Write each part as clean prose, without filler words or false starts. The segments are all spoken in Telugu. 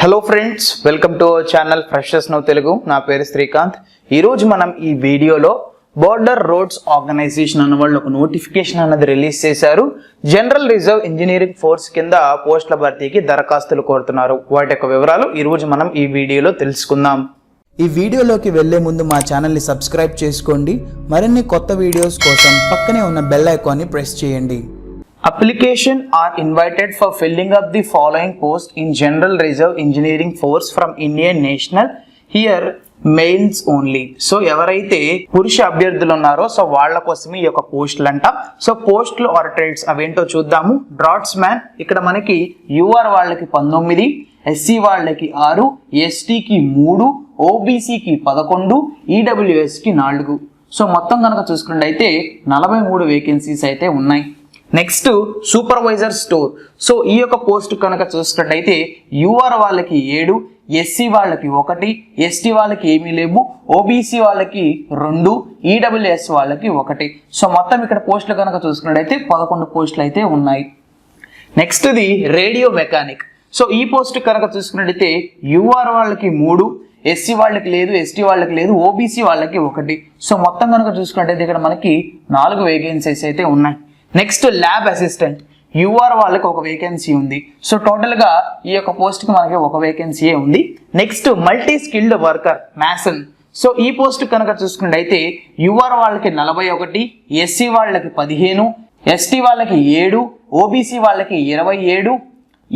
Hello friends, welcome to our channel freshers now Telugu. నా పేరు శ్రీకాంత్. ఈరోజు మనం ఈ వీడియోలో బోర్డర్ రోడ్స్ ఆర్గనైజేషన్ అన్న వాళ్ళు ఒక నోటిఫికేషన్ అన్నది రిలీజ్ చేశారు. జనరల్ రిజర్వ్ ఇంజనీరింగ్ ఫోర్స్ కింద పోస్టుల భర్తీకి దరఖాస్తులు కోరుతున్నారు. వాటి యొక్క వివరాలు ఈరోజు మనం ఈ వీడియోలో తెలుసుకుందాం. ఈ వీడియోలోకి వెళ్లే ముందు మా ఛానల్ని సబ్స్క్రైబ్ చేసుకోండి. మరిన్ని కొత్త వీడియోస్ కోసం పక్కనే ఉన్న బెల్ ఐకాన్ని ప్రెస్ చేయండి. Application are invited for filling up the following post in General Reserve Engineering Force from Indian National. Here mails only. So ఎవరైతే పురుష అభ్యర్థులు ఉన్నారో సో వాళ్ళ కోసమే ఈ యొక్క పోస్టులు అంట. సో పోస్టులు ఆర్ ట్రేడ్స్ అవేంటో చూద్దాము. డ్రాట్స్ మ్యాన్ ఇక్కడ మనకి యూఆర్ వాళ్ళకి 19, ఎస్సీ వాళ్ళకి 6, ఎస్టీకి 3, ఓబీసీకి 11, ఈడబ్ల్యూఎస్కి 4. సో మొత్తం కనుక చూసుకున్నట్టయితే 43 వేకెన్సీస్ అయితే ఉన్నాయి. Next supervisor store. సో ఈ యొక్క పోస్ట్ కనుక చూసుకున్నట్టయితే యూఆర్ వాళ్ళకి 7, ఎస్సీ వాళ్ళకి 1, ఎస్టీ వాళ్ళకి ఏమీ లేవు, ఓబీసీ వాళ్ళకి 2, ఈడబ్ల్యూఎస్ వాళ్ళకి 1. సో మొత్తం ఇక్కడ పోస్టులు కనుక చూసుకున్నట్టయితే 11 పోస్టులు అయితే ఉన్నాయి. నెక్స్ట్ ఇది రేడియో మెకానిక్. సో ఈ పోస్ట్ కనుక చూసుకున్నట్టయితే యూఆర్ వాళ్ళకి 3, ఎస్సీ వాళ్ళకి లేదు, ఎస్టీ వాళ్ళకి లేదు, ఓబీసీ వాళ్ళకి 1. సో మొత్తం కనుక చూసుకున్నట్టయితే ఇక్కడ మనకి 4 వేకెన్సీస్ అయితే ఉన్నాయి. Next lab assistant. యూఆర్ వాళ్ళకి 1 వేకెన్సీ ఉంది. సో టోటల్ గా ఈ యొక్క పోస్ట్ కి మనకి 1 వేకెన్సీ ఉంది. Next multi skilled worker Mason. So ఈ పోస్ట్ కనుక చూసుకున్నట్టయితే యూఆర్ వాళ్ళకి 41, ఎస్సీ వాళ్ళకి 15, ఎస్టీ వాళ్ళకి 7, ఓబీసీ వాళ్ళకి 27,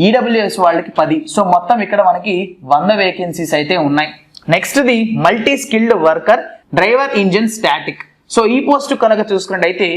ఈడబ్ల్యూఎస్ వాళ్ళకి 10. సో మొత్తం ఇక్కడ మనకి 100 వేకెన్సీస్ అయితే ఉన్నాయి. Next the multi skilled worker driver engine static. So ఈ పోస్ట్ కనుక చూసుకున్నట్టయితే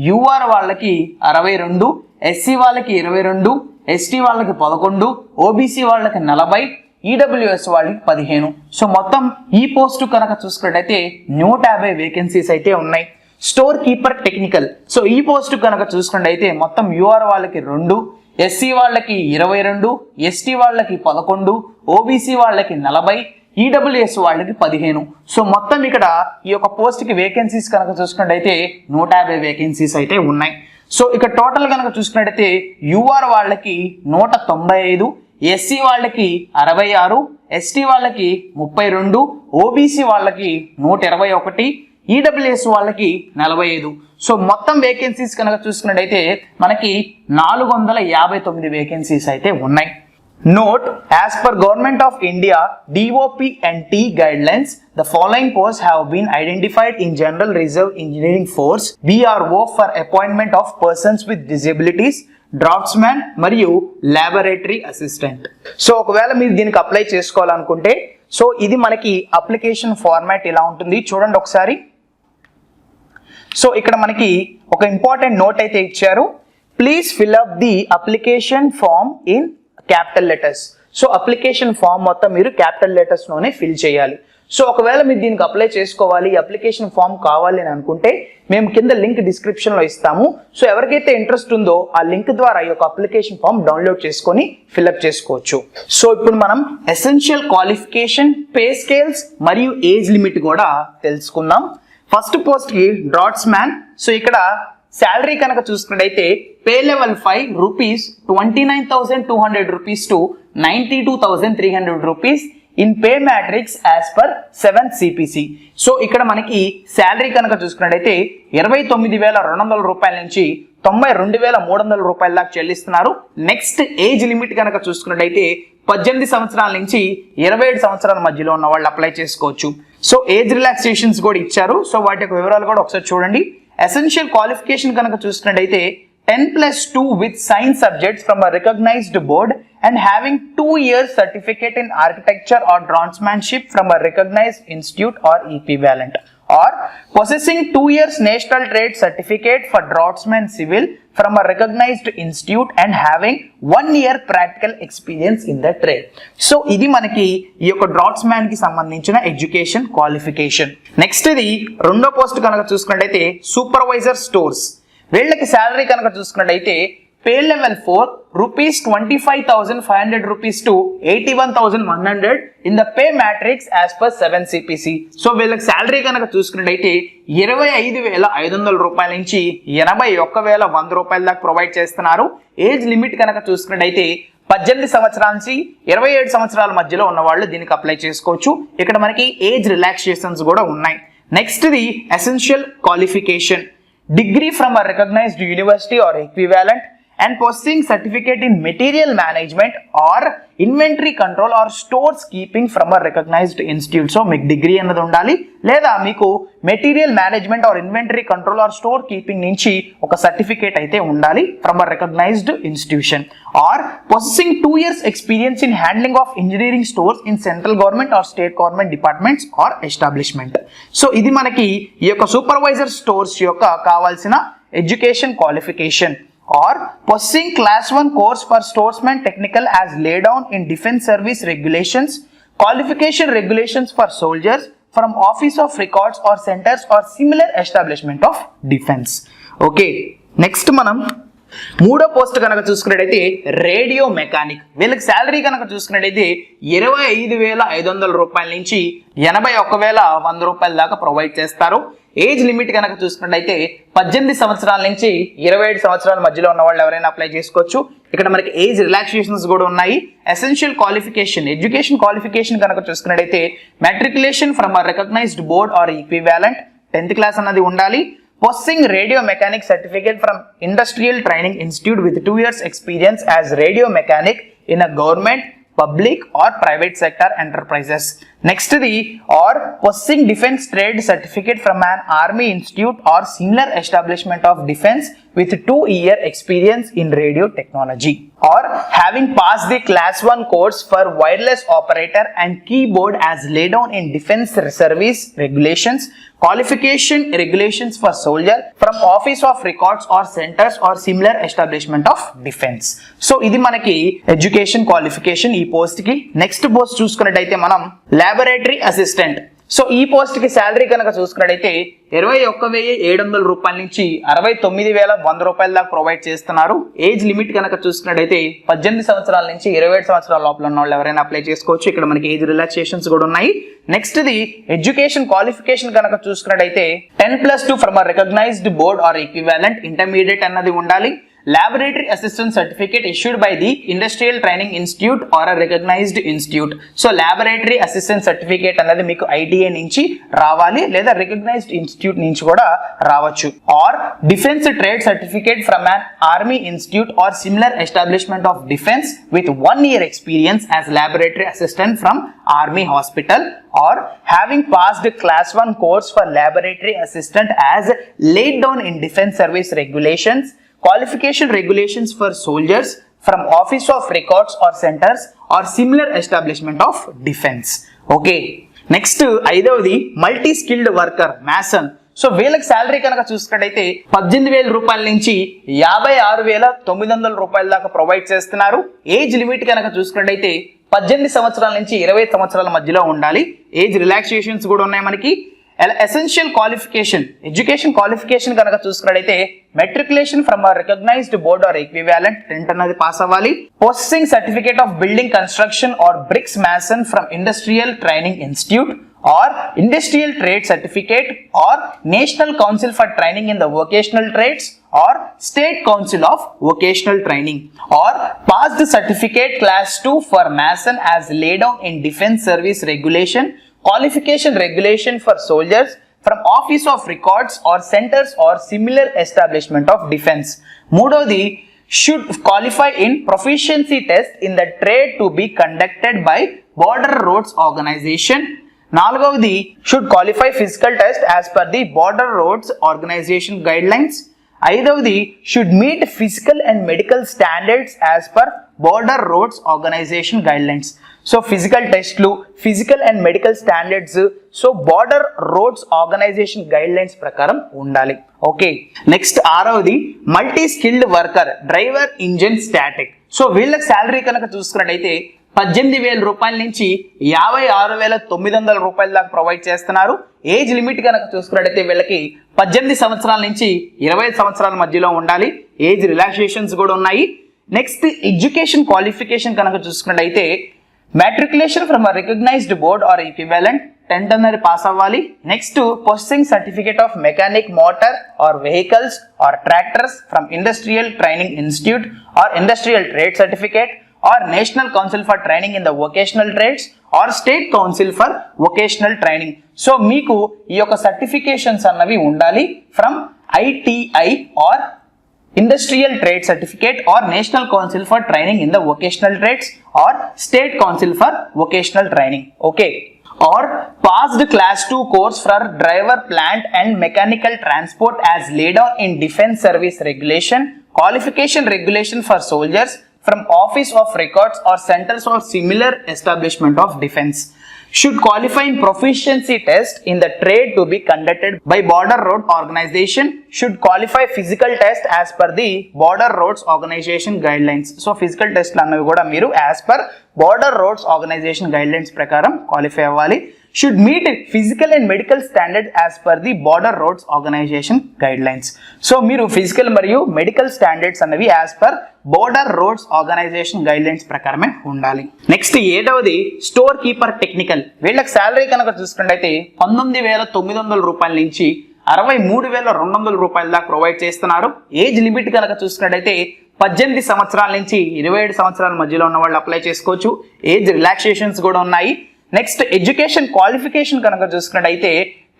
యూఆర్ వాళ్ళకి 62, ఎస్సీ వాళ్ళకి 22, ఎస్టీ వాళ్ళకి 11, ఓబీసీ వాళ్ళకి 40, ఈడబ్ల్యూఎస్ వాళ్ళకి 15. సో మొత్తం ఈ పోస్ట్ కనుక చూసుకున్నట్టయితే 150 వేకెన్సీస్ అయితే ఉన్నాయి. Store keeper technical. సో ఈ పోస్ట్ కనుక చూసుకున్నట్టయితే మొత్తం యూఆర్ వాళ్ళకి 2, ఎస్సీ వాళ్ళకి 22, ఎస్టీ వాళ్ళకి 11, ఓబీసీ వాళ్ళకి 40, ఈడబ్ల్యూఎస్ వాళ్ళకి 15. సో మొత్తం ఇక్కడ ఈ యొక్క పోస్ట్ కి వేకెన్సీస్ కనుక చూసుకున్నట్టయితే 150 వేకెన్సీస్ అయితే ఉన్నాయి. సో ఇక్కడ టోటల్ కనుక చూసుకున్నట్టయితే యూఆర్ వాళ్ళకి 195, ఎస్సీ వాళ్ళకి 66, ఎస్టీ వాళ్ళకి 32, ఓబీసీ వాళ్ళకి 121, ఈడబ్ల్యూఎస్ వాళ్ళకి 45. సో మొత్తం వేకెన్సీస్ కనుక చూసుకున్నట్టయితే మనకి 459 వేకెన్సీస్ అయితే ఉన్నాయి. Note, as per Government of India DOP and T guidelines, the following posts have been identified in General Reserve Engineering Force BRO for appointment of persons with disabilities, draughtsman మరియు లాబొరేటరీ అసిస్టెంట్. సో ఒకవేళ మీరు దీనికి అప్లై చేసుకోవాలనుకుంటే సో ఇది మనకి అప్లికేషన్ ఫార్మాట్ ఇలా ఉంటుంది. చూడండి ఒకసారి. సో ఇక్కడ మనకి ఒక ఇంపార్టెంట్ నోట్ అయితే ఇచ్చారు. Please fill up the application form in capital letters. So application form మొత్తం మీరు క్యాపిటల్ లెటర్స్ లోనే ఫిల్ చేయాలి. సో ఒకవేళ మీరు దీనికి అప్లై చేసుకోవాలి, అప్లికేషన్ ఫామ్ కావాలి అని అనుకుంటే మేము కింద లింక్ డిస్క్రిప్షన్ లో ఇస్తాము. సో ఎవరికైతే ఇంట్రెస్ట్ ఉందో ఆ లింక్ ద్వారా ఈ యొక్క అప్లికేషన్ ఫామ్ డౌన్లోడ్ చేసుకొని ఫిల్అప్ చేసుకోవచ్చు. సో ఇప్పుడు మనం ఎసెన్షియల్ క్వాలిఫికేషన్, పే స్కేల్స్ మరియు ఏజ్ లిమిట్ కూడా తెలుసుకుందాం. ఫస్ట్ పోస్ట్ కి డ్రాట్స్ మ్యాన్. సో ఇక్కడ శాలరీ కనుక చూసుకున్నట్టయితే pay level 5 rupees 29,200 rupees to 92,300 rupees in pay matrix as per 7th CPC. So ఇక్కడ మనకి శాలరీ కనుక చూసుకున్నట్టయితే 29,200 రూపాయల నుంచి 92,300 రూపాయల దాకా చెల్లిస్తున్నారు. నెక్స్ట్ ఏజ్ లిమిట్ కనుక చూసుకున్నట్టయితే 18 సంవత్సరాల నుంచి 27 సంవత్సరాల మధ్యలో ఉన్న వాళ్ళు అప్లై చేసుకోవచ్చు. సో ఏజ్ రిలాక్సేషన్స్ కూడా ఇచ్చారు. సో వాటి యొక్క వివరాలు కూడా ఒకసారి చూడండి. ఎసెన్షియల్ క్వాలిఫికేషన్ కనుక చూసుకున్నట్టయితే 10+2 with science subjects from a recognized board and having 2 years certificate in architecture or draftsmanship from a recognized institute or equivalent, or possessing 2 years national trade certificate for draftsman civil from a recognized institute and having 1 year practical experience in the trade. So ఇది మనకి ఈ యొక్క డ్రాఫ్ట్స్మ్యాన్ కి సంబంధించిన ఎడ్యుకేషన్ క్వాలిఫికేషన్. నెక్స్ట్ ఇది రెండో పోస్ట్ కనుక చూసుకున్నట్టయితే సూపర్వైజర్ స్టోర్స్. వీళ్ళకి శాలరీ కనుక చూసుకున్నట్టయితే pay level 4 rupees 25,500 rupees to 81,100 in the pay matrix as per 7th CPC. So వీళ్ళకి శాలరీ కనుక చూసుకున్నట్టయితే 25,500 రూపాయల నుంచి 81,100 రూపాయల దాకా ప్రొవైడ్ చేస్తున్నారు. ఏజ్ లిమిట్ కనుక చూసుకున్నట్టయితే 18 సంవత్సరాల నుంచి 27 సంవత్సరాల మధ్యలో ఉన్న వాళ్ళు దీనికి అప్లై చేసుకోవచ్చు. ఇక్కడ మనకి ఏజ్ రిలాక్సేషన్స్ కూడా ఉన్నాయి. Next the essential qualification, degree from a recognised university or equivalent and possessing certificate in material management or inventory control or stores keeping from a recognized institute. So మీకు డిగ్రీ అన్నది ఉండాలి, లేదా మీకు material management or inventory control or store keeping నుంచి ఒక సర్టిఫికేట్ అయితే ఉండాలి from a recognised institution. Or possessing 2 years experience in handling of engineering stores in central government or state government departments or establishment. So ఇది మనకి ఈ యొక్క సూపర్వైజర్ స్టోర్స్ యొక్క కావాల్సిన education qualification. Or possessing class 1 course for storesman technical as laid down in defense service regulations, qualification regulations for soldiers from office of records or centers or similar establishment of defense. Okay, next మనం మూడో పోస్ట్ కనుక చూసుకున్నట్టయితే రేడియో మెకానిక్. వీళ్ళకి శాలరీ కనుక చూసుకున్నట్టయితే 25,500 రూపాయల నుంచి 81,100 రూపాయల దాకా ప్రొవైడ్ చేస్తారు. ఏజ్ లిమిట్ కనుక చూసుకున్నట్టయితే 18 సంవత్సరాల నుంచి 27 సంవత్సరాల మధ్యలో ఉన్న వాళ్ళు ఎవరైనా అప్లై చేసుకోవచ్చు. ఇక్కడ మనకి ఏజ్ రిలాక్సేషన్స్ కూడా ఉన్నాయి. ఎసెన్షియల్ క్వాలిఫికేషన్, ఎడ్యుకేషన్ క్వాలిఫికేషన్ కనుక చూసుకున్నట్టయితే matriculation from a recognised board or equivalent, 10th class అన్నది ఉండాలి. Possessing radio mechanic certificate from Industrial Training Institute with 2 years experience as radio mechanic in a government, public or private sector enterprises. Next the or possessing defense trade certificate from an army institute or similar establishment of defense with 2-year experience in radio technology, or having passed the class 1 course for wireless operator and keyboard as laid down in defense service regulations, qualification regulations for soldier from office of records or centers or similar establishment of defense. So ఇది మనకి ఎడ్యుకేషన్ క్వాలిఫికేషన్ ఈ పోస్ట్ కి. నెక్స్ట్ పోస్ట్ చూసుకున్నట్టయితే మనం లాబొరేటరీ అసిస్టెంట్. సో ఈ పోస్ట్ కి శాలరీ కనుక చూసుకున్నట్టయితే 21,700 రూపాయల నుంచి 69,100 రూపాయల దాకా ప్రొవైడ్ చేస్తున్నారు. ఏజ్ లిమిట్ కనుక చూసుకున్నట్టయితే 18 సంవత్సరాల నుంచి 27 సంవత్సరాల లోపల ఉన్న వాళ్ళు ఎవరైనా అప్లై చేసుకోవచ్చు. ఇక్కడ మనకి ఏజ్ రిలాక్సేషన్స్ కూడా ఉన్నాయి. నెక్స్ట్ ది ఎడ్యుకేషన్ క్వాలిఫికేషన్ కనుక చూసుకున్నట్టయితే 10+2 from a recognised board or equivalent, intermediate అన్నది ఉండాలి. Laboratory assistant certificate issued by the Industrial Training Institute or a recognized institute. So laboratory assistant certificate అన్నది మీకు ITA నుంచి రావాలి, లేదా recognized institute నుంచి కూడా రావచ్చు. Or defense trade certificate from an army institute or similar establishment of defense with 1 year experience as laboratory assistant from army hospital, or having passed class 1 course for laboratory assistant as laid down in defense service regulations, qualification regulations for soldiers from office of records or centers or similar establishment of defense. Okay, next ఐదవది multi skilled worker Mason. So వీళ్ళకి శాలరీ కనుక చూసుకున్నట్టయితే 18,000 రూపాయల నుంచి 56,900 రూపాయల దాకా ప్రొవైడ్ చేస్తున్నారు. ఏజ్ లిమిట్ కనుక చూసుకున్నట్టయితే 18 సంవత్సరాల నుంచి 20 సంవత్సరాల మధ్యలో ఉండాలి. ఏజ్ రిలాక్సేషన్స్ కూడా ఉన్నాయి మనకి. ఎసెన్షియల్ క్వాలిఫికేషన్, ఎడ్యుకేషన్ క్వాలిఫికేషన్ కనుక చూసుకున్నట్టయితే matriculation from a recognised board or equivalent, 10th అన్నది పాస్ అవ్వాలి. Possessing certificate of building construction or bricks mason from industrial training institute or industrial trade certificate or National Council for Training in the Vocational Trades or State Council of Vocational Training, or passed certificate class 2 for mason as laid down in defense service regulation, qualification regulation for soldiers from office of records or centers or similar establishment of defense. మూడోది should qualify in proficiency test in the trade to be conducted by Border Roads Organization. నాలుగవది should qualify physical test as per the Border Roads Organization guidelines. ఐదవది should meet physical and medical standards as per Border Roads Organization guidelines. So physical టెస్ట్లు, physical and medical standards so border roads organization guidelines ప్రకారం ఉండాలి. ఓకే, నెక్స్ట్ ఆరవది multi skilled worker driver engine static. So వీళ్ళకి శాలరీ కనుక చూసుకున్నట్టయితే 18,000 రూపాయల నుంచి 56,900 రూపాయల దాకా ప్రొవైడ్ చేస్తున్నారు. ఏజ్ లిమిట్ కనుక చూసుకున్నట్టయితే వీళ్ళకి 18 సంవత్సరాల నుంచి 25 సంవత్సరాల మధ్యలో ఉండాలి. ఏజ్ రిలాక్సేషన్స్ కూడా ఉన్నాయి. నెక్స్ట్ ఎడ్యుకేషన్ క్వాలిఫికేషన్ కనుక చూసుకున్నట్టయితే matriculation from a recognized board or equivalent, 10th అన్నది పాస్ అవ్వాలి. Next possessing certificate of mechanic motor or vehicles or tractors from industrial training institute or industrial trade certificate or National Council for Training in the Vocational Trades or State Council for Vocational Training. So మీకు ఈ యొక్క సర్టిఫికేషన్స్ అన్నవి ఉండాలి from ITI or Industrial Trade Certificate or National Council for Training in the Vocational Trades or State Council for Vocational Training. Okay. Or passed class 2 course for driver, plant and mechanical transport as laid down in Defence Service Regulation, Qualification Regulation for soldiers from Office of Records or centers or similar establishment of defence. Should qualify in proficiency test in the trade to be conducted by Border Road Organization. Should qualify physical test as per the Border Roads Organization guidelines. So physical test అన్నవి కూడా మీరు as per Border Roads Organization guidelines ప్రకారం క్వాలిఫై అవ్వాలి. Should meet physical and medical standards as per the Border Roads Organization guidelines. So మీరు physical మరియు medical standards అనేవి as per Border Roads Organization guidelines ప్రకారమే ఉండాలి. నెక్స్ట్ 7వది స్టోర్ కీపర్ టెక్నికల్. వీళ్ళకి శాలరీ కనుక చూసుకున్నట్లయితే 19,900 రూపాయల నుంచి 63,200 రూపాయల దాకా ప్రొవైడ్ చేస్తున్నారు. ఏజ్ లిమిట్ కనుక చూసుకున్నట్లయితే 18 సంవత్సరాల నుంచి 27 సంవత్సరాల మధ్యలో ఉన్న వాళ్ళు అప్లై చేసుకోవచ్చు. ఏజ్ రిలాక్సేషన్స్ కూడా ఉన్నాయి. నెక్స్ట్ ఎడ్యుకేషన్ క్వాలిఫికేషన్ కనుక చూసుకున్నట్టయితే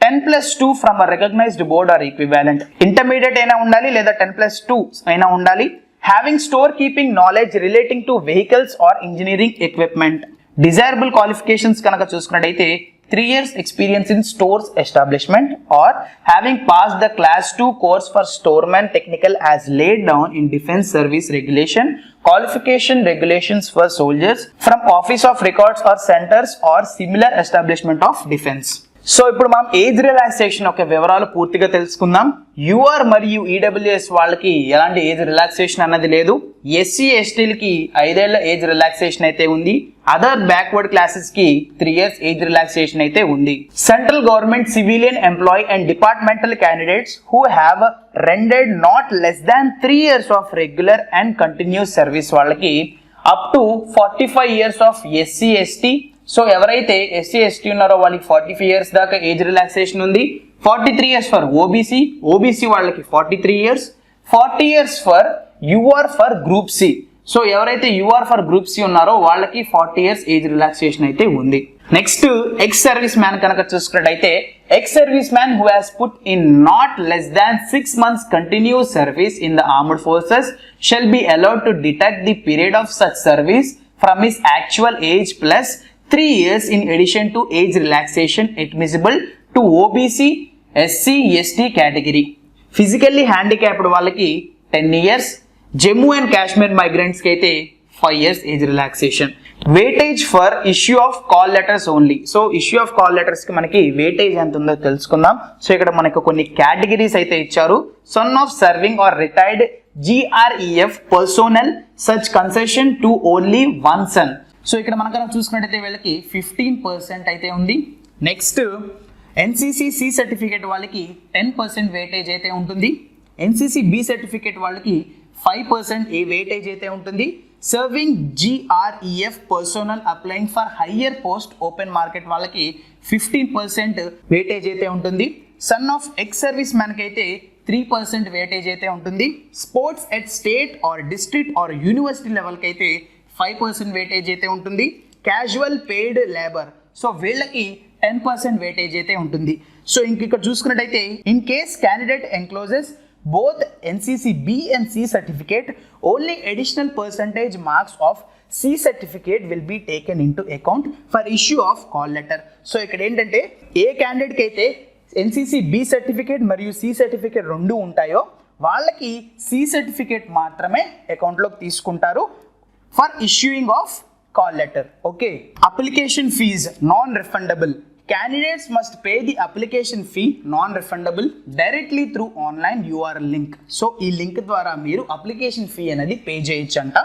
10+2 from a recognised board or equivalent. Intermediate అయినా ఉండాలి లేదా 10+2 అయినా ఉండాలి. Having store keeping knowledge relating to vehicles or engineering equipment. Desirable qualifications కనుక చూసుకున్నట్టయితే 3 years experience in stores establishment or having passed the class 2 course for storeman technical as laid down in Defence Service Regulation, Qualification Regulations for soldiers from Office of Records or centers or similar establishment of defence. So ఇప్పుడు మనం ఏజ్ రిలాక్సేషన్ యొక్క వివరాలు పూర్తిగా తెలుసుకుందాం. యూఆర్ మరియు ఈడబ్ల్యూఎస్ వాళ్ళకి ఎలాంటి ఏజ్ రిలాక్సేషన్ అన్నది లేదు. ఎస్సీ ఎస్టీలకి 5 ఏళ్ల ఏజ్ రిలాక్సేషన్ అయితే ఉంది. అదర్ బ్యాక్వర్డ్ క్లాసెస్ కి 3 years ఏజ్ రిలాక్సేషన్ అయితే ఉంది. Central government civilian employee and departmental candidates who have rendered not less than 3 years of regular and continuous service వాళ్ళకి up to 45 years of SC ST. So ఎవరైతే ఎస్సీ ఎస్టీ ఉన్నారో వాళ్ళకి 45 years దాకా ఏజ్ రిలాక్సేషన్ ఉంది. 43 years ఫర్ ఓబీసీ, ఓబీసీ వాళ్ళకి 43 years, 40 years for UR for group C. So ఎవరైతే యూఆర్ ఫర్ గ్రూప్ సి ఉన్నారో వాళ్ళకి 40 years ఏజ్ రిలాక్సేషన్ అయితే ఉంది. నెక్స్ట్ ఎక్స్ సర్వీస్ మ్యాన్ కనుక చూసుకున్నట్టయితే ex service man who has put in not less than 6 months continuous service in the armed forces shall be allowed to deduct the period of such service from his actual age plus 3 years in addition to age relaxation admissible to OBC, SC, ST category. Physically handicapped వాళ్ళకి 10 years, Jammu and Kashmir migrants కి అయితే 5 years age relaxation. Weightage for issue of call letters only. So issue of call letters కి మనకి వెయిటేజ్ ఎంత ఉందో తెలుసుకుందాం. సో ఇక్కడ మనకు కొన్ని కేటగిరీస్ అయితే ఇచ్చారు. Son of serving or retired GREF personnel such concession to only 1 son. So ఇక్కడ మనం చూసుకున్నట్టయితే వీళ్ళకి 15% అయితే ఉంది. నెక్స్ట్ ఎన్సీసీ సి సర్టిఫికేట్ వాళ్ళకి 10% వెయిటేజ్ అయితే ఉంటుంది. ఎన్సీసీ బి సర్టిఫికేట్ వాళ్ళకి 5% ఏ వెయిటేజ్ అయితే ఉంటుంది. Serving GREF personnel applying for higher post open market వాళ్ళకి 15% వెయిటేజ్ అయితే ఉంటుంది. Son of ex service man కి అయితే 3% వెయిటేజ్ అయితే ఉంటుంది. Sports at state or district are university లెవెల్కి అయితే 5% వెయిటేజ్ అయితే ఉంటుంది. క్యాజువల్ పెయిడ్ లేబర్ సో వీళ్ళకి 10% వెయిటేజ్ అయితే ఉంటుంది. సో ఇక్కడ చూసుకున్నట్టయితే in case candidate encloses both NCC B and C certificate, only additional percentage marks of C certificate will be taken into account for issue of call letter. So ఇక్కడ ఏంటంటే ఏ క్యాండిడేట్ కి అయితే NCC B సర్టిఫికేట్ మరియు C సర్టిఫికేట్ రెండు ఉంటాయో వాళ్ళకి C సర్టిఫికేట్ మాత్రమే అకౌంట్ లోకి తీసుకుంటారు for issuing of call letter. Okay, application fees non refundable. Candidates must pay the application fee non-refundable directly through online URL link. So ఈ లింక్ ద్వారా మీరు అప్లికేషన్ ఫీ అనేది పే చేయొచ్చంట.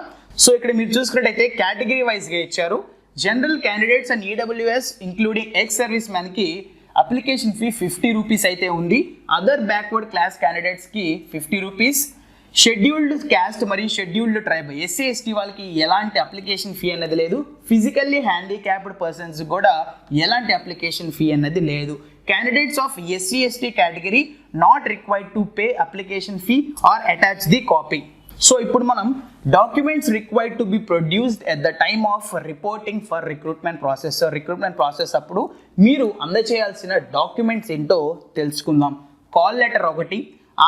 సో ఇక్కడ మీరు చూసుకున్నట్టయితే కేటగిరీ వైజ్గా ఇచ్చారు. General candidates and EWS including ex service మ్యాన్కి అప్లికేషన్ ఫీ 50 రూపీస్ అయితే ఉంది. అదర్ బ్యాక్వర్డ్ క్లాస్ క్యాండిడేట్స్కి 50 రూపీస్. షెడ్యూల్డ్ క్యాస్ట్ మరియు షెడ్యూల్డ్ ట్రైబ్ ఎస్సీ ఎస్టీ వాళ్ళకి ఎలాంటి అప్లికేషన్ ఫీ అనేది లేదు. ఫిజికల్లీ హ్యాండిక్యాప్డ్ పర్సన్స్ కూడా ఎలాంటి అప్లికేషన్ ఫీ అనేది లేదు. Candidates of SC ST category not required to pay application fee or attach the copy. So ఇప్పుడు మనం documents required to be produced at the time of reporting for recruitment process. So recruitment process అప్పుడు మీరు అందజేయాల్సిన డాక్యుమెంట్స్ ఏంటో తెలుసుకుందాం. కాల్ లెటర్ ఒకటి,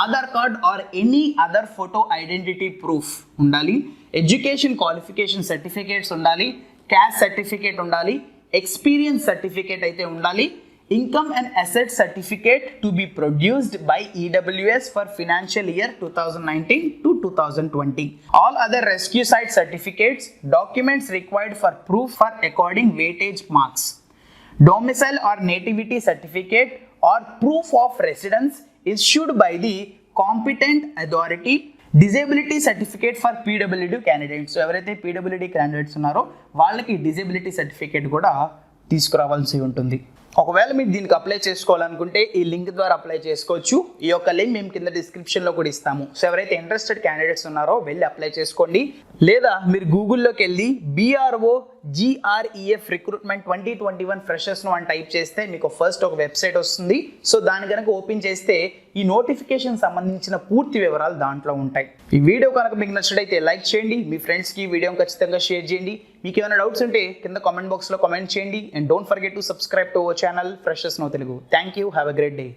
Aadhaar card or any other photo identity proof ఉండాలి, ఎడ్యుకేషన్ క్వాలిఫికేషన్ సర్టిఫికేట్స్ ఉండాలి, క్యాస్ట్ సర్టిఫికేట్ ఉండాలి, ఎక్స్పీరియన్స్ సర్టిఫికేట్ అయితే ఉండాలి, income and asset certificate to be produced by EWS for financial year 2019 to 2020. All other rescue site certificates, documents required for proof for according weightage marks, domicile or nativity certificate or proof of residence issued by the competent authority, disability certificate for PWD candidates. ఎవరైతే పీడబ్ల్యూడి క్యాండిడేట్స్ ఉన్నారో వాళ్ళకి డిజేబిలిటీ సర్టిఫికేట్ కూడా తీసుకురావాల్సి ఉంటుంది. ఒకవేళ మీరు దీనికి అప్లై చేసుకోవాలనుకుంటే ఈ లింక్ ద్వారా అప్లై చేసుకోవచ్చు. ఈ యొక్క లింక్ మేము కింద డిస్క్రిప్షన్లో కూడా ఇస్తాము. సో ఎవరైతే ఇంట్రెస్టెడ్ క్యాండిడేట్స్ ఉన్నారో వెళ్ళి అప్లై చేసుకోండి. లేదా మీరు గూగుల్లోకి వెళ్ళి BRO GREF రిక్రూట్మెంట్ 2021 ఫ్రెషర్స్ను అని టైప్ చేస్తే మీకు ఫస్ట్ ఒక వెబ్సైట్ వస్తుంది. సో దాని కనుక ఓపెన్ చేస్తే ఈ నోటిఫికేషన్ సంబంధించిన పూర్తి వివరాలు దాంట్లో ఉంటాయి. ఈ వీడియో కనుక మీకు నచ్చినట్లయితే లైక్ చేయండి, మీ ఫ్రెండ్స్కి వీడియోని ఖచ్చితంగా షేర్ చేయండి. మీకు ఏమైనా డౌట్స్ ఉంటే కింద కామెంట్ బాక్స్లో కామెంట్ చేయండి. And don't forget to subscribe to our channel Freshers Now Telugu. Thank you, have a great day.